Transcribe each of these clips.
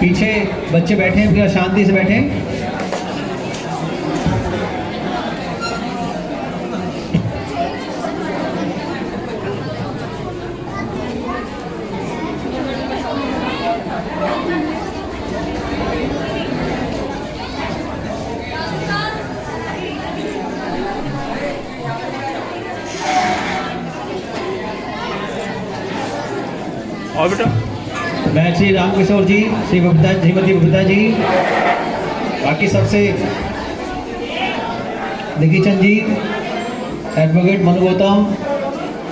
पीछे बच्चे बैठे हैं, पूरा शांति से बैठें। और बेटा मैं श्री रामकिशोर जी, श्रीमती बबीता जी, बाकी सबसे निकी चंद जी, एडवोकेट मनु गौतम,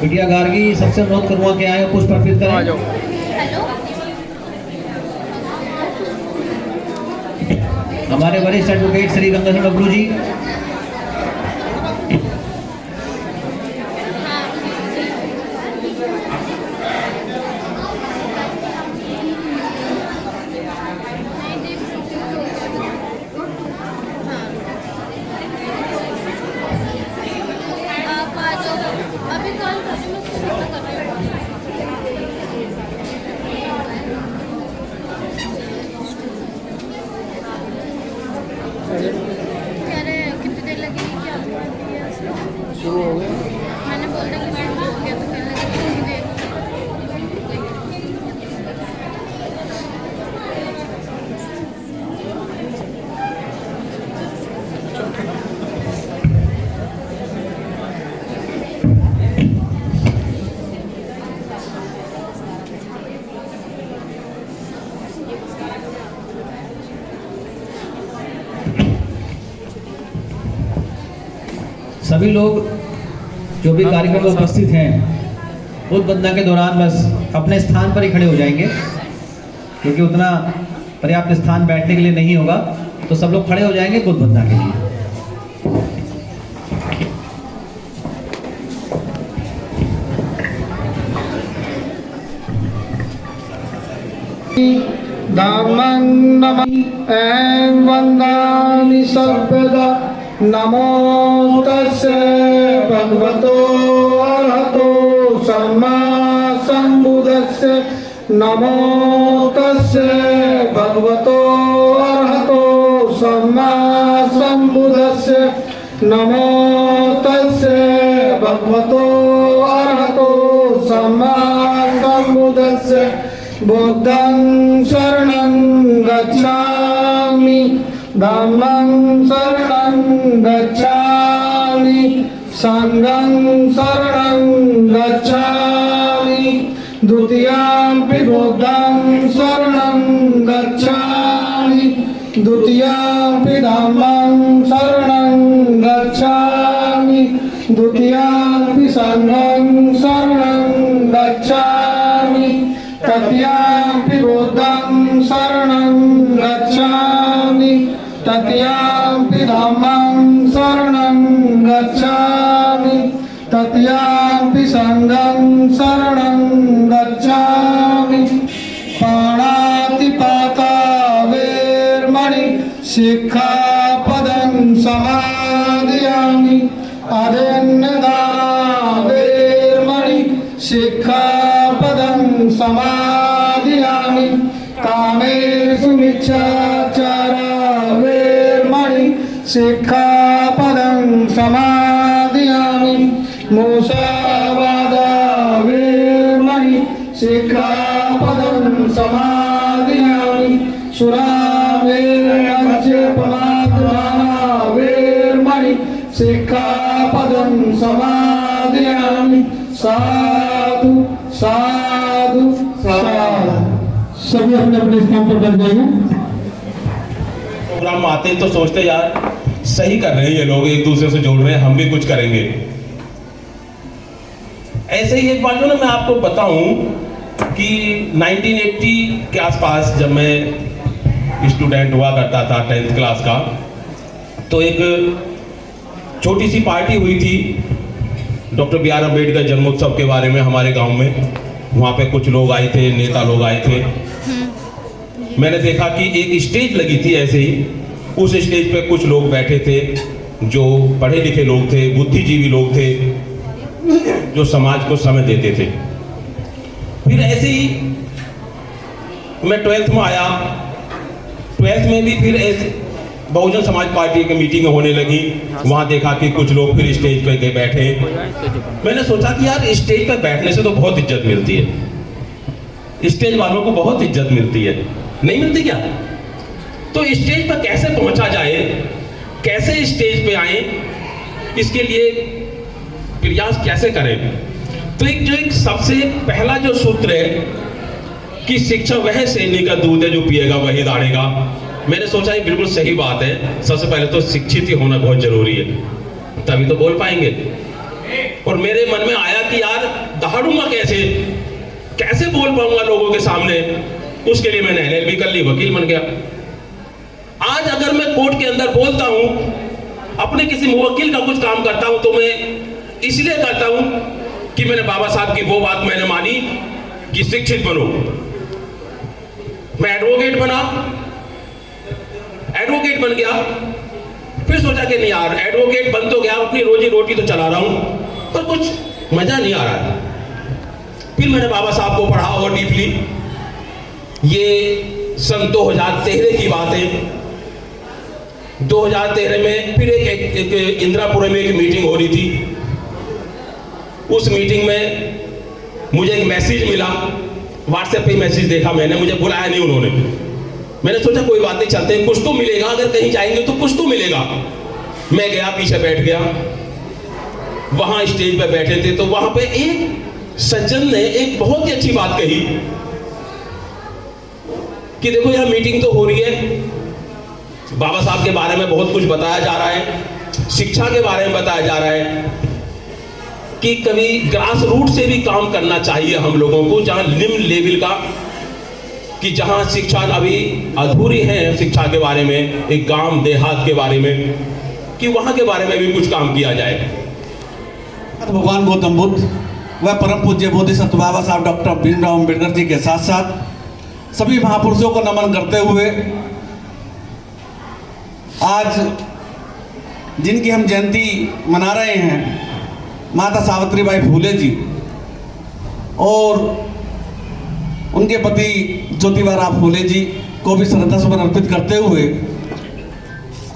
बिटिया गार्गी, सबसे अनुरोध करूँगा कि आए पुष्प अर्पित करें। आ जाओ। हमारे वरिष्ठ एडवोकेट श्री गंगाधर डब्लू जी, कितनी देर लगेगी? क्या शुरू हो गया। मैंने बोला कि शुरू हो गया तो कहने लगे कितनी देर। सभी लोग जो भी कार्यक्रम में उपस्थित हैं बुद्ध वंदना के दौरान बस अपने स्थान पर ही खड़े हो जाएंगे, क्योंकि उतना पर्याप्त स्थान बैठने के लिए नहीं होगा, तो सब लोग खड़े हो जाएंगे बुद्ध वंदना के लिए। धामं नमामि ऐं वन्दामि सर्वदा नमो तस्से भगवतो अरहतो सम्मा सम्बुद्धस्से नमो तस्से भगवतो अरहतो सम्मा सम्बुद्धस्से नमो तस्से भगवतो अरहतो सम्मा सम्बुद्धस्से बुद्धं शरणं गच्छामि धम्मं शरणं गच्छामि संघं शरणं गच्छामि द्वितीयंपि बुद्धं शरणं गच्छामि द्वितीयंपि धम्मं शरणं गच्छामि द्वितीयंपि संघं शरणं गच्छामि तृतीयंपि बुद्धं शरणं गच्छामि तृतीयंपि धम्मं शरणं गच्छामि तृतीयंपि संघं शरणं गच्छामि पाणातिपाता वेरमणि शिक्षापदं समादयामि अरण्यदाना वेरमणि शिक्षापदं समादयामि कामेषु मिच्छाचारा वेरमणि शिक्षापदं समादयामि मुसावादा वेरमणि शिक्षापदं समादयामि सुरामेरमद्यपमात्माना वेरमणि शिक्षापदं समादयामि साधु साधु साधु। सभी अपने अपने स्थान पर बैठ जाएंगे। प्रोग्राम में आते हैं तो सोचते यार सही कर रहे हैं ये लोग, एक दूसरे से जोड़ रहे हैं, हम भी कुछ करेंगे। ऐसे ही एक बार जो ना मैं आपको बताऊं कि 1980 के आसपास जब मैं स्टूडेंट हुआ करता था 10th क्लास का, तो एक छोटी सी पार्टी हुई थी डॉक्टर बी आर अम्बेडकर जन्मोत्सव के बारे में हमारे गांव में। वहाँ पे कुछ लोग आए थे, नेता लोग आए थे। मैंने देखा कि एक स्टेज लगी थी ऐसे ही, उस स्टेज पे कुछ लोग बैठे थे जो पढ़े लिखे लोग थे, बुद्धिजीवी लोग थे, जो समाज को समय देते थे। फिर ऐसे ही मैं 12th में आया 12th में भी फिर बहुजन समाज पार्टी की मीटिंग होने लगी। वहाँ देखा कि कुछ लोग फिर स्टेज पे गए बैठे। मैंने सोचा कि यार स्टेज पे बैठने से तो बहुत इज्जत मिलती है, स्टेज वालों को बहुत इज्जत मिलती है, नहीं मिलती क्या? तो स्टेज पर कैसे पहुंचा जाए, कैसे स्टेज पे आए, इसके लिए प्रयास कैसे करें? तो एक सबसे पहला जो सूत्र है कि शिक्षा वह सैनिक का दूध है जो पिएगा वही दाढ़ेगा। मैंने सोचा ये बिल्कुल सही बात है। सबसे पहले तो शिक्षित ही होना बहुत जरूरी है, तभी तो बोल पाएंगे। और मेरे मन में आया कि यार दहाड़ूंगा कैसे बोल पाऊंगा लोगों के सामने। उसके लिए मैंने LLB कर ली, वकील बन गया। आज अगर मैं कोर्ट के अंदर बोलता हूं, अपने किसी मुवक्किल का कुछ काम करता हूं, तो मैं इसलिए करता हूं कि मैंने बाबा साहब की वो बात मैंने मानी कि शिक्षित बनो। मैं एडवोकेट बन गया। फिर सोचा कि नहीं यार, एडवोकेट बन तो गया, अपनी रोजी रोटी तो चला रहा हूं, पर कुछ मजा नहीं आ रहा है। फिर मैंने बाबा साहब को पढ़ा और डीपली। ये सन 2013 की बात है। 2013 में फिर एक इंदिरापुरम में एक मीटिंग हो रही थी। उस मीटिंग में मुझे एक मैसेज मिला, व्हाट्सएप पे मैसेज देखा मैंने, मुझे बुलाया नहीं उन्होंने। मैंने सोचा कोई बात नहीं, चलते हैं, कुछ तो मिलेगा, अगर कहीं जाएंगे तो कुछ तो मिलेगा। मैं गया, पीछे बैठ गया। वहां स्टेज पे बैठे थे, तो वहां पे एक सज्जन ने एक बहुत ही अच्छी बात कही कि देखो यह मीटिंग तो हो रही है, बाबा साहब के बारे में बहुत कुछ बताया जा रहा है, शिक्षा के बारे में बताया जा रहा है कि कभी ग्रास रूट से भी काम करना चाहिए हम लोगों को, जहां निम्न लेवल का, कि जहां शिक्षा अभी अधूरी है शिक्षा के बारे में, एक गांव देहात के बारे में, कि वहां के बारे में भी कुछ काम किया जाए। भगवान गौतम बुद्ध व परम पूज्य बोधिसत्व बाबा साहब डॉक्टर भीमराव अम्बेडकर जी के साथ साथ सभी महापुरुषों को नमन करते हुए आज जिनकी हम जयंती मना रहे हैं, माता सावित्रीबाई फूले जी और उनके पति ज्योतिबा फूले जी को भी श्रद्धा सुमन अर्पित करते हुए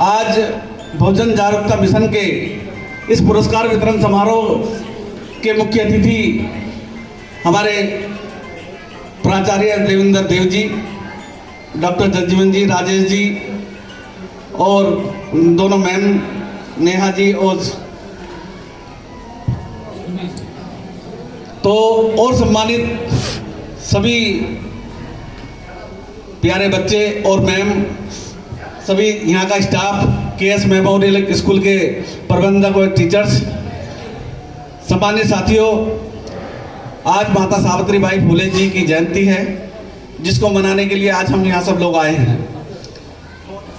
आज बहुजन जागरूकता मिशन के इस पुरस्कार वितरण समारोह के मुख्य अतिथि हमारे प्राचार्य देवेंद्र देव जी, डॉक्टर जगजीवन जी, राजेश जी और दोनों मैम नेहा जी और सम्मानित सभी प्यारे बच्चे और मैम, सभी यहाँ का स्टाफ, KS मेमोरियल स्कूल के प्रबंधक और टीचर्स, सम्मानित साथियों, आज माता सावित्रीबाई फूले जी की जयंती है, जिसको मनाने के लिए आज हम यहाँ सब लोग आए हैं।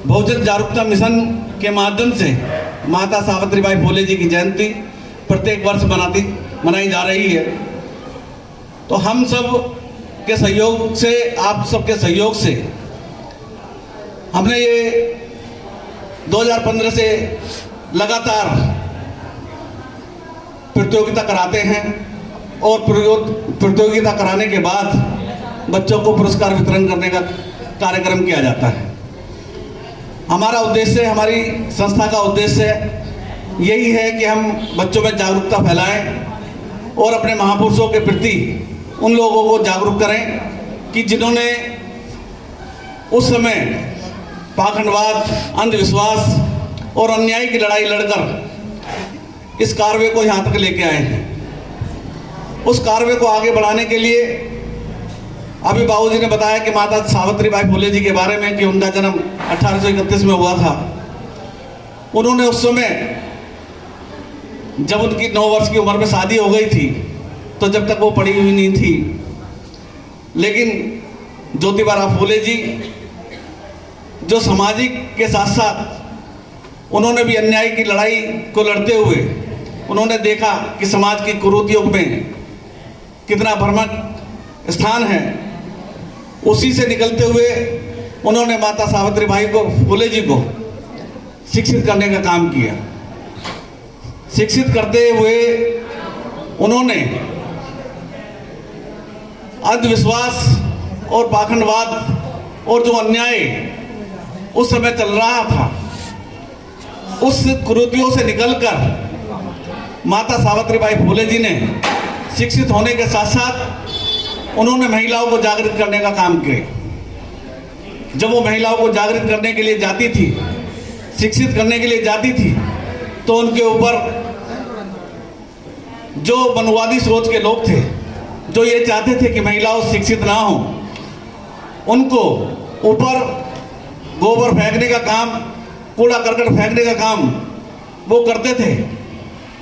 बहुजन जागरूकता मिशन के माध्यम से माता सावित्रीबाई फूले जी की जयंती प्रत्येक वर्ष मनाई जा रही है। तो हम सब के सहयोग से, आप सबके सहयोग से हमने ये 2015 से लगातार प्रतियोगिता कराते हैं और प्रतियोगिता कराने के बाद बच्चों को पुरस्कार वितरण करने का कार्यक्रम किया जाता है। हमारा उद्देश्य, हमारी संस्था का उद्देश्य यही है कि हम बच्चों में जागरूकता फैलाएं और अपने महापुरुषों के प्रति उन लोगों को जागरूक करें कि जिन्होंने उस समय पाखंडवाद, अंधविश्वास और अन्याय की लड़ाई लड़कर इस कार्य को यहाँ तक लेके आए हैं। उस कार्य को आगे बढ़ाने के लिए अभी बाबूजी ने बताया कि माता सावित्रीबाई फूले जी के बारे में कि उनका जन्म 1831 में हुआ था। उन्होंने उस समय जब उनकी 9 वर्ष की उम्र में शादी हो गई थी, तो जब तक वो पढ़ी हुई नहीं थी, लेकिन ज्योतिबा फूले जी जो सामाजिक के साथ साथ उन्होंने भी अन्याय की लड़ाई को लड़ते हुए उन्होंने देखा कि समाज की कुरीतियों में कितना भ्रमक स्थान है। उसी से निकलते हुए उन्होंने माता सावित्रीबाई फूले जी को शिक्षित करने का काम किया। शिक्षित करते हुए उन्होंने अंधविश्वास और पाखंडवाद और जो अन्याय उस समय चल रहा था, उस कुरीतियों से निकलकर माता सावित्रीबाई फुले जी ने शिक्षित होने के साथ साथ उन्होंने महिलाओं को जागृत करने का काम किया। जब वो महिलाओं को जागृत करने के लिए जाती थी, शिक्षित करने के लिए जाती थी, तो उनके ऊपर जो मनवादी सोच के लोग थे, जो ये चाहते थे कि महिलाओं शिक्षित ना हो, उनको ऊपर गोबर फेंकने का काम, कूड़ा करकट फेंकने का काम वो करते थे।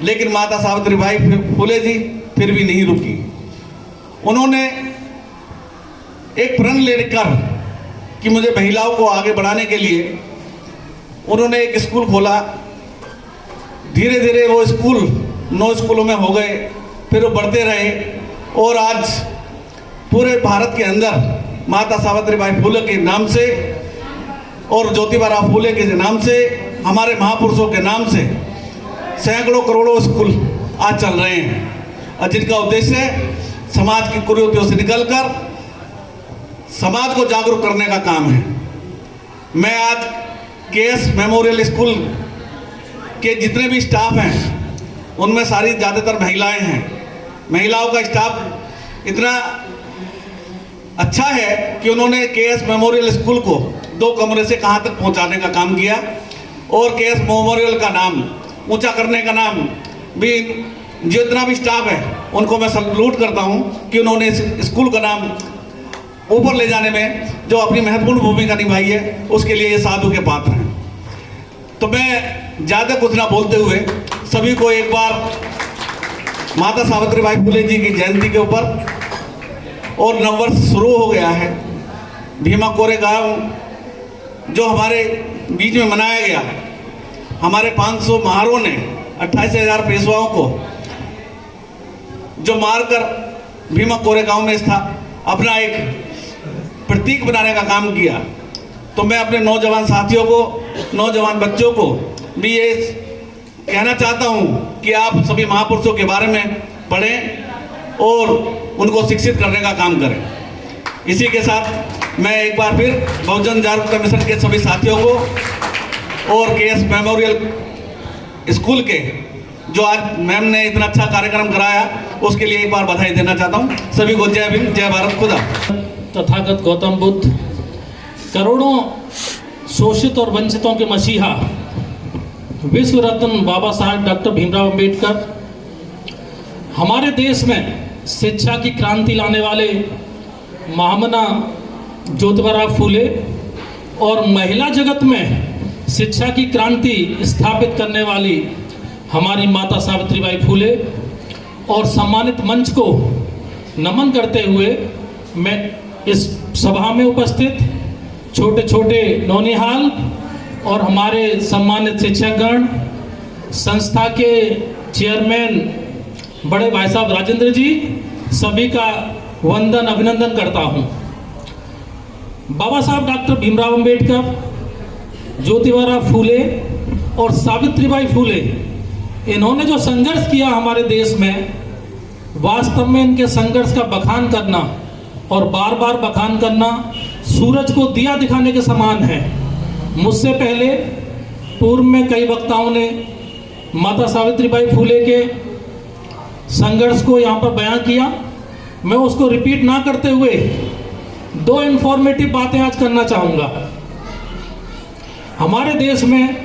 लेकिन माता सावित्रीबाई फुले जी फिर भी नहीं रुकी। उन्होंने एक प्रण लेकर कि मुझे महिलाओं को आगे बढ़ाने के लिए उन्होंने एक स्कूल खोला। धीरे धीरे वो स्कूल 9 स्कूलों में हो गए, फिर वो बढ़ते रहे और आज पूरे भारत के अंदर माता सावित्रीबाई फुले के नाम से और ज्योतिबा फुले के नाम से, हमारे महापुरुषों के नाम से सैकड़ों करोड़ों स्कूल आज चल रहे हैं, और जिनका उद्देश्य समाज की कुरीतियों से निकलकर समाज को जागरूक करने का काम है। मैं आज केएस मेमोरियल स्कूल के जितने भी स्टाफ हैं उनमें सारी ज़्यादातर महिलाएं हैं। महिलाओं का स्टाफ इतना अच्छा है कि उन्होंने केएस मेमोरियल स्कूल को 2 कमरे से कहाँ तक पहुँचाने का काम किया, और केएस मेमोरियल का नाम ऊंचा करने का नाम भी, जितना भी स्टाफ है उनको मैं सल्यूट करता हूं कि उन्होंने इस स्कूल का नाम ऊपर ले जाने में जो अपनी महत्वपूर्ण भूमिका निभाई है, उसके लिए ये साधु के पात्र हैं। तो मैं ज़्यादा कुछ ना बोलते हुए सभी को एक बार माता सावित्रीबाई फुले जी की जयंती के ऊपर, और नववर्ष शुरू हो गया है, भीमा कोरेगांव जो हमारे बीच में मनाया गया, हमारे 500 महारों ने 28,000 पेशवाओं को जो मारकर भीमा कोरेगांव में अपना एक प्रतीक बनाने का काम किया। तो मैं अपने नौजवान साथियों को, नौजवान बच्चों को भी ये कहना चाहता हूँ कि आप सभी महापुरुषों के बारे में पढ़ें और उनको शिक्षित करने का काम करें। इसी के साथ मैं एक बार फिर बहुजन जागरूकता मिशन के सभी साथियों को और केएस मेमोरियल स्कूल के जो आज मैम ने इतना अच्छा कार्यक्रम कराया, उसके लिए एक बार बधाई देना चाहता हूँ। सभी को जय भीम, जय भारत, खुदा। तथागत गौतम बुद्ध करोड़ों शोषित और वंचितों के मसीहा विश्व रत्न बाबा साहब डॉक्टर भीमराव अंबेडकर, हमारे देश में शिक्षा की क्रांति लाने वाले महामना ज्योतिबा फुले और महिला जगत में शिक्षा की क्रांति स्थापित करने वाली हमारी माता सावित्रीबाई फुले और सम्मानित मंच को नमन करते हुए मैं इस सभा में उपस्थित छोटे छोटे नौनिहाल और हमारे सम्मानित शिक्षकगण, संस्था के चेयरमैन बड़े भाई साहब राजेंद्र जी, सभी का वंदन अभिनंदन करता हूं। बाबा साहब डॉक्टर भीमराव अंबेडकर, ज्योतिबा फुले और सावित्रीबाई फुले, इन्होंने जो संघर्ष किया हमारे देश में, वास्तव में इनके संघर्ष का बखान करना और बार बार बखान करना सूरज को दिया दिखाने के समान है। मुझसे पहले पूर्व में कई वक्ताओं ने माता सावित्रीबाई फुले के संघर्ष को यहाँ पर बयां किया। मैं उसको रिपीट ना करते हुए 2 इन्फॉर्मेटिव बातें आज करना चाहूँगा। हमारे देश में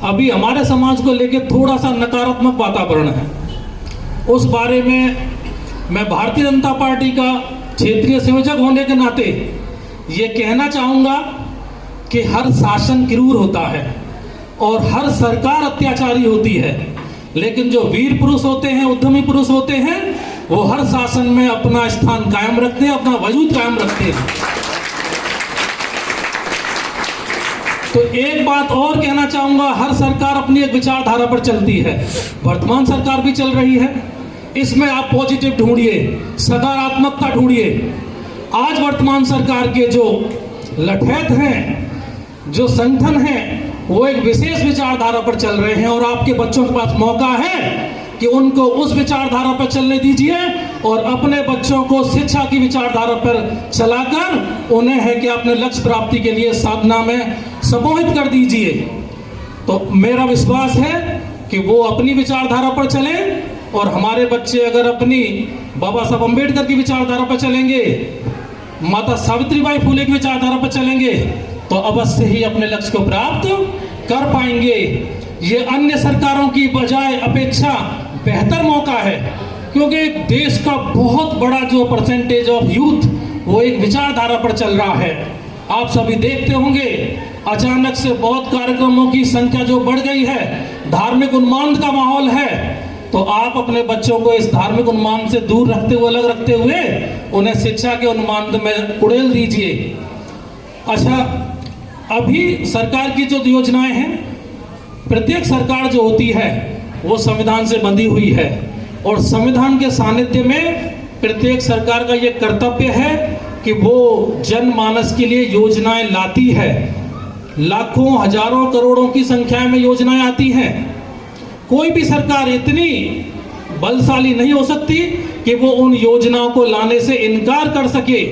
अभी हमारे समाज को लेकर थोड़ा सा नकारात्मक वातावरण है। उस बारे में मैं भारतीय जनता पार्टी का क्षेत्रीय संयोजक होने के नाते ये कहना चाहूँगा कि हर शासन क्रूर होता है और हर सरकार अत्याचारी होती है, लेकिन जो वीर पुरुष होते हैं, उद्यमी पुरुष होते हैं, वो हर शासन में अपना स्थान कायम रखते हैं, अपना वजूद कायम रखते हैं। तो एक बात और कहना चाहूँगा, हर सरकार अपनी एक विचारधारा पर चलती है। वर्तमान सरकार भी चल रही है, इसमें आप पॉजिटिव ढूंढिए, सकारात्मकता ढूंढिए। आज वर्तमान सरकार के जो लठैत हैं, जो संगठन हैं, वो एक विशेष विचारधारा पर चल रहे हैं और आपके बच्चों के पास मौका है कि उनको उस विचारधारा पर चलने दीजिए और अपने बच्चों को शिक्षा की विचारधारा पर चलाकर उन्हें है कि अपने लक्ष्य प्राप्ति के लिए साधना में समूहित कर दीजिए। तो मेरा विश्वास है कि वो अपनी विचारधारा पर चलें और हमारे बच्चे अगर अपनी बाबा साहब अम्बेडकर की विचारधारा पर चलेंगे, माता सावित्रीबाई फुले की विचारधारा पर चलेंगे, तो अवश्य ही अपने लक्ष्य को प्राप्त कर पाएंगे। ये अन्य सरकारों की बजाय अपेक्षा बेहतर मौका है, क्योंकि देश का बहुत बड़ा जो परसेंटेज ऑफ यूथ वो एक विचारधारा पर चल रहा है। आप सभी देखते होंगे अचानक से बहुत कार्यक्रमों की संख्या जो बढ़ गई है, धार्मिक उन्माद का माहौल है, तो आप अपने बच्चों को इस धार्मिक उन्माद से दूर रखते हुए, अलग रखते हुए उन्हें शिक्षा के उन्माद में उड़ेल दीजिए। अच्छा, अभी सरकार की जो योजनाएं हैं, प्रत्येक सरकार जो होती है वो संविधान से बंधी हुई है और संविधान के सानिध्य में प्रत्येक सरकार का ये कर्तव्य है कि वो जनमानस के लिए योजनाएं लाती है। लाखों हजारों करोड़ों की संख्या में योजनाएं आती हैं। कोई भी सरकार इतनी बलशाली नहीं हो सकती कि वो उन योजनाओं को लाने से इनकार कर सके।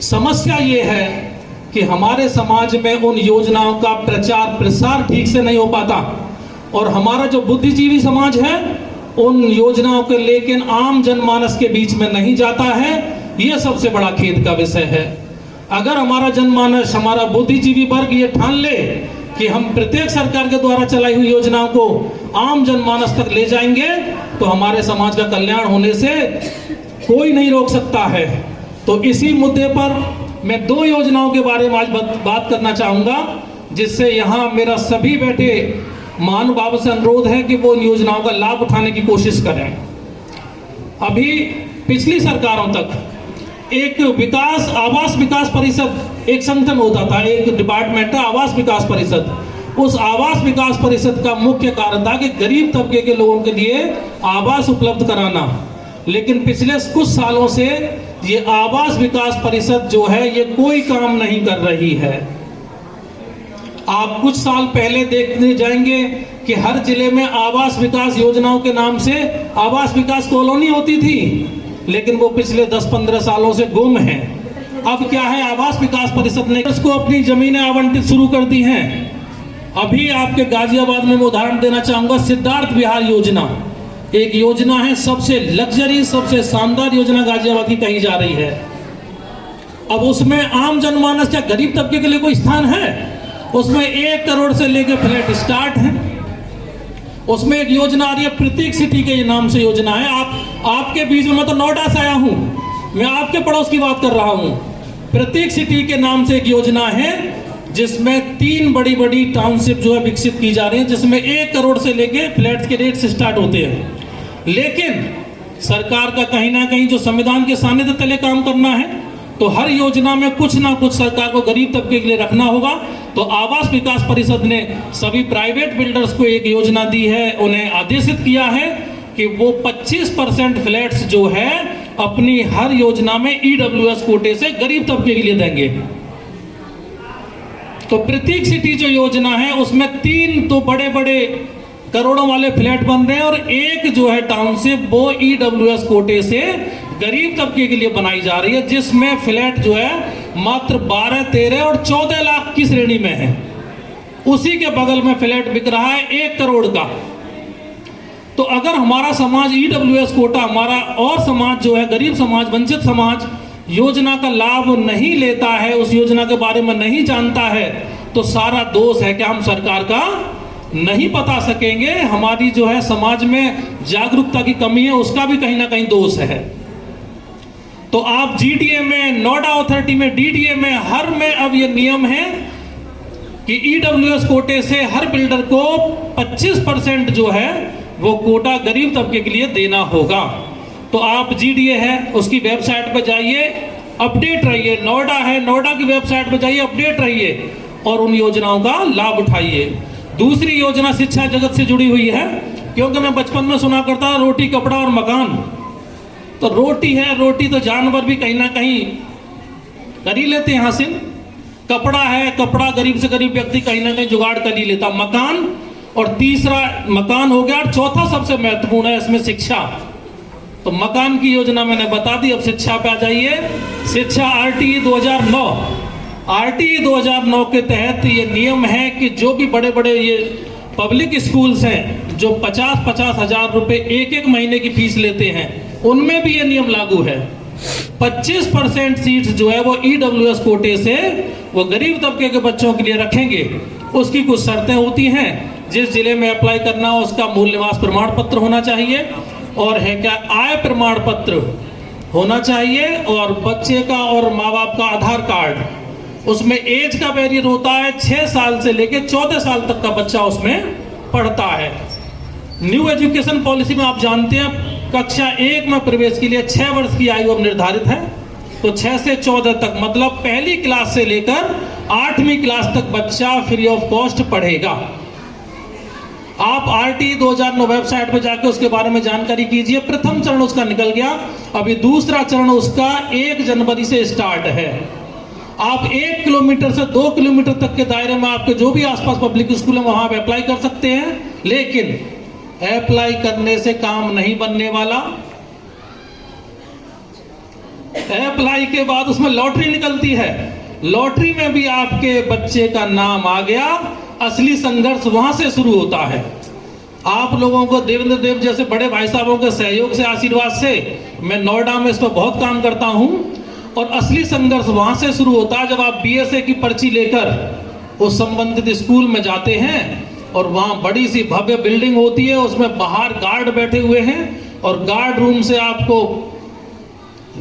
समस्या ये है कि हमारे समाज में उन योजनाओं का प्रचार प्रसार ठीक से नहीं हो पाता और हमारा जो बुद्धिजीवी समाज है उन योजनाओं के लेकिन आम जनमानस के बीच में नहीं जाता है। यह सबसे बड़ा खेद का विषय है। अगर हमारा जनमानस, हमारा बुद्धिजीवी वर्ग ये ठान ले कि हम प्रत्येक सरकार के द्वारा चलाई हुई योजनाओं को आम जनमानस तक ले जाएंगे, तो हमारे समाज का कल्याण होने से कोई नहीं रोक सकता है। तो इसी मुद्दे पर मैं 2 योजनाओं के बारे में आज बात करना चाहूंगा, जिससे यहाँ मेरा सभी बैठे महानुभाव से अनुरोध है कि वो इन योजनाओं का लाभ उठाने की कोशिश करें। अभी पिछली सरकारों तक एक आवास विकास परिषद एक संगठन होता था, एक डिपार्टमेंट था आवास विकास परिषद। उस आवास विकास परिषद का मुख्य कार्य था कि गरीब तबके के लोगों के लिए आवास उपलब्ध कराना। लेकिन पिछले कुछ सालों से ये आवास विकास परिषद जो है ये कोई काम नहीं कर रही है। आप कुछ साल पहले देखने जाएंगे कि हर जिले में आवास विकास योजनाओं के नाम से आवास विकास कॉलोनी होती थी, लेकिन वो पिछले 10-15 सालों से गुम है। अब क्या है, आवास विकास परिषद ने इसको अपनी जमीनें आवंटित शुरू कर दी हैं। अभी आपके गाजियाबाद में मैं उदाहरण देना चाहूंगा, सिद्धार्थ विहार योजना एक योजना है, सबसे लग्जरी, सबसे शानदार योजना गाजियाबाद की कही जा रही है। अब उसमें आम जनमानस या गरीब तबके के लिए कोई स्थान है? उसमें 1 करोड़ से लेकर फ्लैट स्टार्ट है। उसमें एक योजना आ रही है प्रतीक सिटी के नाम से योजना है। आपके बीच में, मैं तो नोएडा से आया हूं, मैं आपके पड़ोस की बात कर रहा हूं। प्रतीक सिटी के नाम से एक योजना है जिसमें 3 बड़ी बड़ी टाउनशिप जो है विकसित की जा रही है, जिसमें 1 करोड़ से लेके फ्लैट्स के रेट से स्टार्ट होते हैं। लेकिन सरकार का कहीं ना कहीं जो संविधान के सानिध्य तले काम करना है, तो हर योजना में कुछ ना कुछ सरकार को गरीब तबके के लिए रखना होगा। तो आवास विकास परिषद ने सभी प्राइवेट बिल्डर्स को एक योजना दी है, उन्हें आदेशित किया है कि वो 25% फ्लैट्स जो है अपनी हर योजना में EWS कोटे से गरीब तबके के लिए देंगे। तो प्रतीक सिटी जो योजना है उसमें 3 तो बड़े बड़े करोड़ों वाले फ्लैट बन रहे हैं और एक जो है टाउनशिप वो EWS कोटे से गरीब तबके के लिए बनाई जा रही है, जिसमें फ्लैट जो है मात्र 12, 13 और 14 लाख की श्रेणी में है। उसी के बगल में फ्लैट बिक रहा है 1 करोड़ का। तो अगर हमारा समाज EWS कोटा, हमारा और समाज जो है गरीब समाज, वंचित समाज योजना का लाभ नहीं लेता है, उस योजना के बारे में नहीं जानता है, तो सारा दोष है कि हम सरकार का नहीं बता सकेंगे। हमारी जो है समाज में जागरूकता की कमी है, उसका भी कहीं ना कहीं दोष है। तो आप GDA में, नोएडा अथॉरिटी में, DDA में, हर में अब ये नियम है कि EWS कोटे से हर बिल्डर को 25% जो है वो कोटा गरीब तबके के लिए देना होगा। तो आप GDA है उसकी वेबसाइट पर जाइए, अपडेट रहिए। नोएडा है, नोएडा की वेबसाइट पर जाइए, अपडेट रहिए और उन योजनाओं का लाभ उठाइए। दूसरी योजना शिक्षा जगत से जुड़ी हुई है, क्योंकि मैं बचपन में सुना करता रोटी, कपड़ा और मकान। तो रोटी है, रोटी तो जानवर भी कहीं ना कहीं कर ही लेते हैं हासिल। कपड़ा है, कपड़ा गरीब से गरीब व्यक्ति कहीं ना कहीं जुगाड़ कर ही लेता। मकान, और तीसरा मकान हो गया, और चौथा सबसे महत्वपूर्ण है इसमें शिक्षा। तो मकान की योजना मैंने बता दी, अब शिक्षा पे आ जाइए। शिक्षा RTE 2009 आरटीई 2009 के तहत ये नियम है कि जो भी बड़े बड़े ये पब्लिक स्कूल्स हैं जो 50-50 हजार रुपए एक एक महीने की फीस लेते हैं, उनमें भी ये नियम लागू है। 25% सीट्स जो है वो EWS कोटे से वो गरीब तबके के बच्चों के लिए रखेंगे। उसकी कुछ शर्तें होती हैं, जिस जिले में अप्लाई करना हो उसका मूल निवास प्रमाण पत्र होना चाहिए, और है क्या आय प्रमाण पत्र होना चाहिए, और बच्चे का और माँ बाप का आधार कार्ड। उसमें एज का बैरियर होता है, 6 साल से लेकर 14 साल तक का बच्चा उसमें पढ़ता है। न्यू एजुकेशन पॉलिसी में आप जानते हैं कक्षा 1 में प्रवेश के लिए 6 वर्ष की आयु अब निर्धारित है, तो 6 से 14 तक मतलब पहली क्लास से लेकर 8वीं क्लास तक बच्चा फ्री ऑफ कॉस्ट पढ़ेगा। आप आरटीई 2009 वेबसाइट पर जाकर उसके बारे में जानकारी कीजिए। प्रथम चरण उसका निकल गया, अभी दूसरा चरण उसका 1 जनवरी से स्टार्ट है। आप 1 किलोमीटर से 2 किलोमीटर तक के दायरे में आपके जो भी आसपास पब्लिक स्कूल है वहां आप अप्लाई कर सकते हैं, लेकिन अप्लाई करने से काम नहीं बनने वाला। अप्लाई के बाद उसमें लॉटरी निकलती है, लॉटरी में भी आपके बच्चे का नाम आ गया, असली संघर्ष वहां से शुरू होता है। आप लोगों को देवेंद्र देव जैसे बड़े भाई साहबों के सहयोग से, आशीर्वाद से, मैं नोएडा में इस पर बहुत काम करता हूं, और असली संघर्ष वहां से शुरू होता है जब आप BSA की पर्ची लेकर उस संबंधित स्कूल में जाते हैं और वहां बड़ी सी भव्य बिल्डिंग होती है, उसमें बाहर गार्ड बैठे हुए हैं और गार्ड रूम से आपको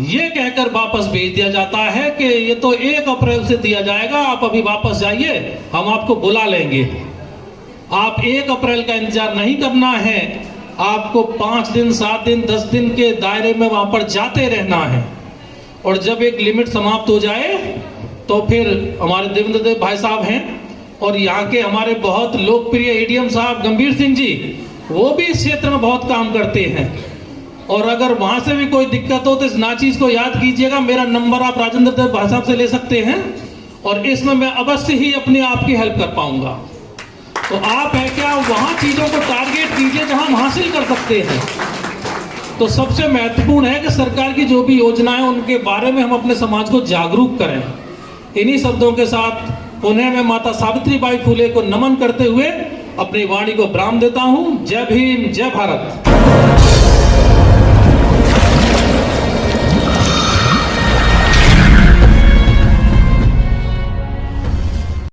ये कहकर वापस भेज दिया जाता है कि ये तो 1 अप्रैल से दिया जाएगा, आप अभी वापस जाइए, हम आपको बुला लेंगे। आप 1 अप्रैल का इंतजार नहीं करना है, आपको 5 दिन, 7 दिन, 10 दिन के दायरे में वहां पर जाते रहना है, और जब एक लिमिट समाप्त हो जाए तो फिर हमारे देवेंद्र देव भाई साहब हैं और यहाँ के हमारे बहुत लोकप्रिय ADM साहब गंभीर सिंह जी, वो भी इस क्षेत्र में बहुत काम करते हैं। और अगर वहां से भी कोई दिक्कत हो तो इस नाचीज को याद कीजिएगा, मेरा नंबर आप राजेंद्र देव भाई साहब से ले सकते हैं, और इसमें मैं अवश्य ही अपनी आपकी हेल्प कर पाऊंगा। तो आप है क्या वहां चीजों को टारगेट कीजिए जहां हम हासिल कर सकते हैं। तो सबसे महत्वपूर्ण है कि सरकार की जो भी योजनाएं उनके बारे में हम अपने समाज को जागरूक करें। इन्हीं शब्दों के साथ पुनः मैं माता सावित्रीबाई फुले को नमन करते हुए अपनी वाणी को विराम देता हूं। जय भीम, जय भारत।